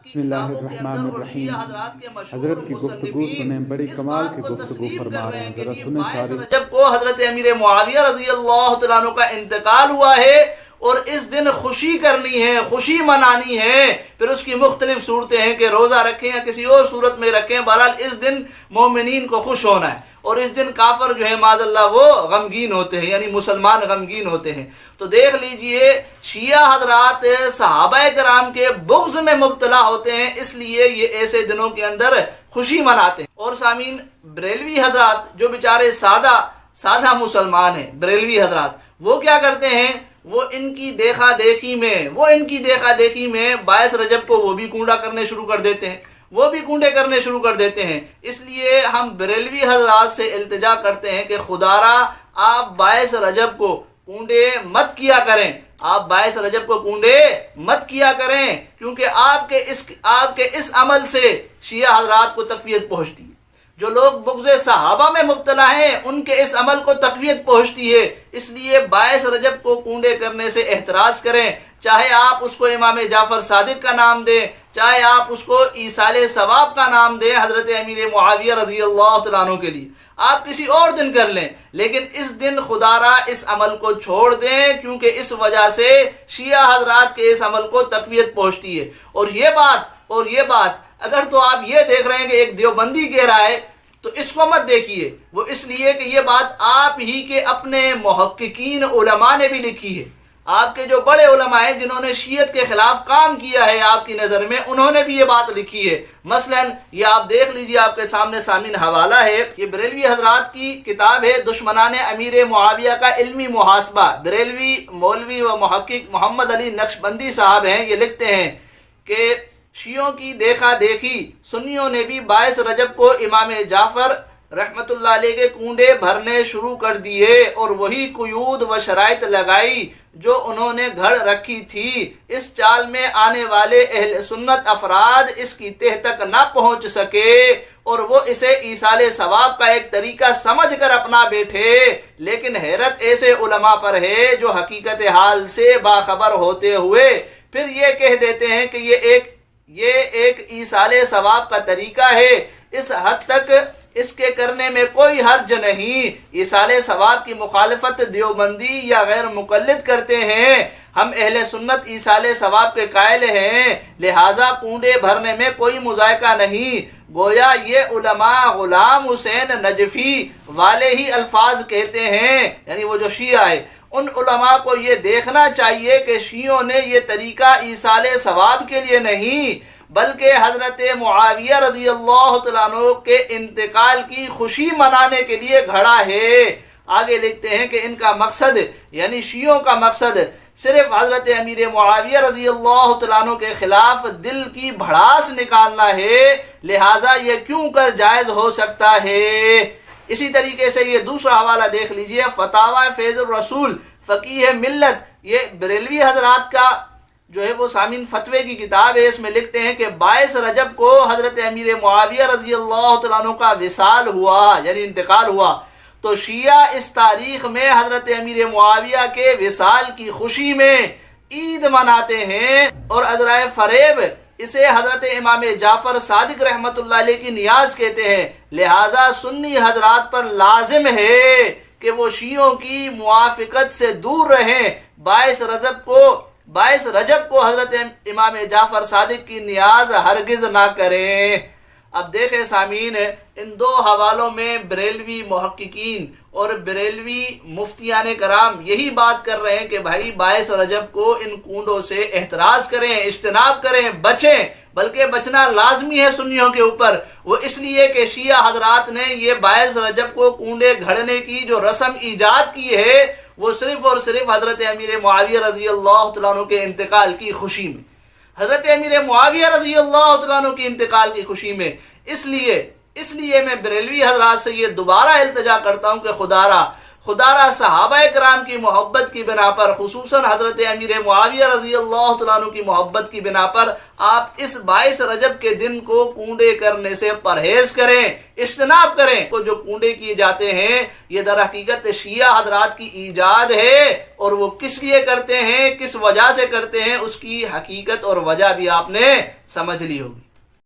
بسم اللہ الرحمن الرحیم۔ حضرت کی گفتگو سنیں، بڑی کمال کی گفتگو فرما رہے ہیں، ذرا سنیں ساری۔ جب کو حضرت امیر معاویہ رضی اللہ تعالیٰ عنہ کا انتقال ہوا ہے اور اس دن خوشی کرنی ہے، خوشی منانی ہے، پھر اس کی مختلف صورتیں ہیں کہ روزہ رکھیں یا کسی اور صورت میں رکھیں، بہرحال اس دن مومنین کو خوش ہونا ہے، اور اس دن کافر جو ہے معاذ اللہ وہ غمگین ہوتے ہیں، یعنی مسلمان غمگین ہوتے ہیں۔ تو دیکھ لیجئے شیعہ حضرات صحابہ کرام کے بغض میں مبتلا ہوتے ہیں، اس لیے یہ ایسے دنوں کے اندر خوشی مناتے ہیں۔ اور سامعین، بریلوی حضرات جو بیچارے سادہ مسلمان ہیں، بریلوی حضرات وہ کیا کرتے ہیں، وہ ان کی دیکھا دیکھی میں 22 رجب کو وہ بھی کونڈا کرنے شروع کر دیتے ہیں، وہ بھی کونڈے کرنے شروع کر دیتے ہیں۔ اس لیے ہم بریلوی حضرات سے التجا کرتے ہیں کہ خدارا آپ 22 رجب کو کونڈے مت کیا کریں، آپ 22 رجب کو کونڈے مت کیا کریں، کیونکہ آپ کے اس عمل سے شیعہ حضرات کو تقویت پہنچتی ہے۔ جو لوگ بغض صحابہ میں مبتلا ہیں ان کے اس عمل کو تقویت پہنچتی ہے، اس لیے 22 رجب کو کونڈے کرنے سے احتراز کریں، چاہے آپ اس کو امام جعفر صادق کا نام دیں، چاہے آپ اس کو ایصال ثواب کا نام دیں حضرت امیر معاویہ رضی اللہ تعالیٰ عنہ کے لیے، آپ کسی اور دن کر لیں، لیکن اس دن خدارا اس عمل کو چھوڑ دیں، کیونکہ اس وجہ سے شیعہ حضرات کے اس عمل کو تقویت پہنچتی ہے۔ اور یہ بات اگر تو آپ یہ دیکھ رہے ہیں کہ ایک دیوبندی کہہ رہا ہے تو اس کو مت دیکھیے، وہ اس لیے کہ یہ بات آپ ہی کے اپنے محققین علماء نے بھی لکھی ہے، آپ کے جو بڑے علماء ہیں جنہوں نے شیعت کے خلاف کام کیا ہے آپ کی نظر میں، انہوں نے بھی یہ بات لکھی ہے۔ مثلا یہ آپ دیکھ لیجئے، آپ کے سامنے سامعین حوالہ ہے، یہ بریلوی حضرات کی کتاب ہے دشمنان امیر معاویہ کا علمی محاسبہ، بریلوی مولوی و محقق محمد علی نقشبندی صاحب ہیں، یہ لکھتے ہیں کہ شیعوں کی دیکھا دیکھی سنیوں نے بھی 22 رجب کو امام جعفر رحمت اللہ علیہ کے کونڈے بھرنے شروع کر دیے، اور وہی قیود و شرائط لگائی جو انہوں نے گھڑ رکھی تھی۔ اس چال میں آنے والے اہل سنت افراد اس کی تہ تک نہ پہنچ سکے، اور وہ اسے ایصال ثواب کا ایک طریقہ سمجھ کر اپنا بیٹھے، لیکن حیرت ایسے علماء پر ہے جو حقیقت حال سے باخبر ہوتے ہوئے پھر یہ کہہ دیتے ہیں کہ یہ ایک ایصال ثواب کا طریقہ ہے، اس حد تک اس کے کرنے میں کوئی حرج نہیں۔ ایصال ثواب کی مخالفت دیوبندی یا غیر مقلد کرتے ہیں، ہم اہل سنت ایصال ثواب کے قائل ہیں، لہٰذا کونڈے بھرنے میں کوئی مذائقہ نہیں۔ گویا یہ علماء غلام حسین نجفی والے ہی الفاظ کہتے ہیں، یعنی وہ جو شیعہ ہے، ان علماء کو یہ دیکھنا چاہیے کہ شیعوں نے یہ طریقہ ایصال ثواب کے لیے نہیں بلکہ حضرت معاویہ رضی اللہ تعالیٰ عنہ کے انتقال کی خوشی منانے کے لیے گھڑا ہے۔ آگے لکھتے ہیں کہ ان کا مقصد، یعنی شیعوں کا مقصد صرف حضرت امیر معاویہ رضی اللہ تعالیٰ عنہ کے خلاف دل کی بھڑاس نکالنا ہے، لہٰذا یہ کیوں کر جائز ہو سکتا ہے۔ اسی طریقے سے یہ دوسرا حوالہ دیکھ لیجئے، فتاوی فیض الرسول فقیہ ملت، یہ بریلوی حضرات کا جو ہے وہ سامعین فتوے کی کتاب ہے، اس میں لکھتے ہیں کہ 22 رجب کو حضرت امیر معاویہ رضی اللہ تعالیٰ عنہ کا وصال ہوا، یعنی انتقال ہوا، تو شیعہ اس تاریخ میں حضرت امیر معاویہ کے وصال کی خوشی میں عید مناتے ہیں، اور ادرائے فریب اسے حضرت امام جعفر صادق رحمت اللہ علیہ کی نیاز کہتے ہیں۔ لہٰذا سنی حضرات پر لازم ہے کہ وہ شیعوں کی موافقت سے دور رہیں، 22 رجب کو حضرت امام جعفر صادق کی نیاز ہرگز نہ کریں۔ اب دیکھیں سامعین، ان دو حوالوں میں بریلوی محققین اور بریلوی مفتیان کرام یہی بات کر رہے ہیں کہ بھائی 22 رجب کو ان کونڈوں سے احتراز کریں، اجتناب کریں، بچیں، بلکہ بچنا لازمی ہے سنیوں کے اوپر، وہ اس لیے کہ شیعہ حضرات نے یہ 22 رجب کو کونڈے گھڑنے کی جو رسم ایجاد کی ہے وہ صرف اور صرف حضرت امیر معاویہ رضی اللہ تعالیٰ عنہ کے انتقال کی خوشی میں، حضرت امیر معاویہ رضی اللہ تعالیٰ عنہ کے انتقال کی خوشی میں۔ اس لیے میں بریلوی حضرات سے یہ دوبارہ التجا کرتا ہوں کہ خدارہ صحابہ کرام کی محبت کی بنا پر، خصوصاً حضرت امیر معاویہ رضی اللہ تعالیٰ عنہ کی محبت کی بنا پر آپ اس 22 رجب کے دن کو کنڈے کرنے سے پرہیز کریں، اجتناب کریں۔ تو جو کنڈے کیے جاتے ہیں یہ در حقیقت شیعہ حضرات کی ایجاد ہے، اور وہ کس لیے کرتے ہیں، کس وجہ سے کرتے ہیں، اس کی حقیقت اور وجہ بھی آپ نے سمجھ لی ہوگی۔